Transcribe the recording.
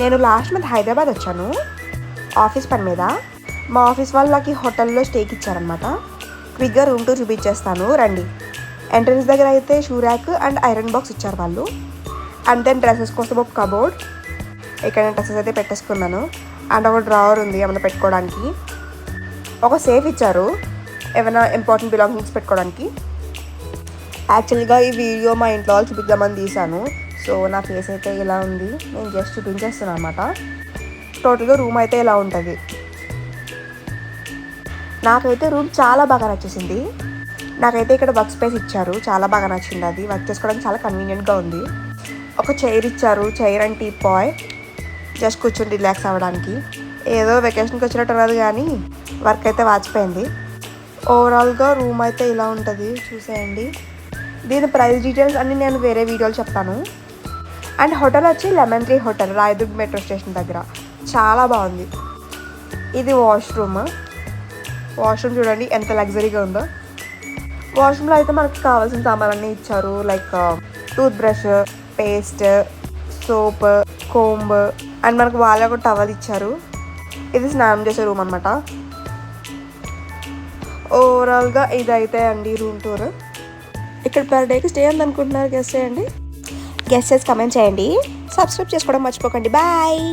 నేను last month Hyderabad వచ్చాను office పని మీద. మా ఆఫీస్ వాళ్ళకి హోటల్లో స్టేకి ఇచ్చారనమాట. క్విక్గా రూమ్ టూర్ చూపించేస్తాను రండి. ఎంట్రన్స్ దగ్గర అయితే shoe rack and iron box ఇచ్చారు వాళ్ళు. అండ్ దెన్ డ్రెస్సెస్ కోసం ఒక కబోర్డ్. ఇక్కడ నేను డ్రెస్సెస్ అయితే పెట్టేసుకున్నాను. అండ్ ఒక డ్రావర్ ఉంది ఏమైనా పెట్టుకోవడానికి. ఒక సేఫ్ ఇచ్చారు ఏమైనా ఇంపార్టెంట్ బిలాంగింగ్స్ పెట్టుకోవడానికి. యాక్చువల్గా ఈ వీడియో మా ఇంట్లో వాళ్ళు చూపిద్దామని తీశాను. సో నా ఫేస్ అయితే ఇలా ఉంది, నేను జస్ట్ చూపించేస్తున్నాను అనమాట. టోటల్గా రూమ్ అయితే ఇలా ఉంటుంది. నాకైతే రూమ్ చాలా బాగా నచ్చేసింది. నాకైతే ఇక్కడ వర్క్ స్పేస్ ఇచ్చారు, చాలా బాగా నచ్చింది. అది వర్క్ చేసుకోవడానికి చాలా కన్వీనియంట్గా ఉంది. ఒక చైర్ ఇచ్చారు, chair and teapoy, just కూర్చొని రిలాక్స్ అవ్వడానికి. ఏదో వెకేషన్కి వచ్చినట్టు ఉన్నది కానీ వర్క్ అయితే వాచిపోయింది. ఓవరాల్గా రూమ్ అయితే ఇలా ఉంటుంది, చూసేయండి. దీని ప్రైస్ డీటెయిల్స్ అన్నీ నేను వేరే వీడియోలు చెప్తాను. అండ్ హోటల్ వచ్చి lemon tree hotel, Rayadurg metro station దగ్గర. చాలా బాగుంది. ఇది వాష్రూమ్ చూడండి ఎంత లగ్జరీగా ఉందో. వాష్రూమ్లో అయితే మనకు కావాల్సిన సామాన్లన్నీ ఇచ్చారు, like tooth brush, paste, soap, comb and మనకు వాళ్ళ ఒక టవల్ ఇచ్చారు. ఇది స్నానం చేసే రూమ్ అనమాట. ఓవరాల్గా ఇదైతే అండి రూమ్ టూర్. ఇక్కడ పర్ డేకి స్టే ఉంది అనుకుంటున్నారు, గెస్ట్ చేయండి. గెస్ట్ చేసి కమెంట్ చేయండి. సబ్స్క్రైబ్ చేసుకోవడం మర్చిపోకండి. బాయ్.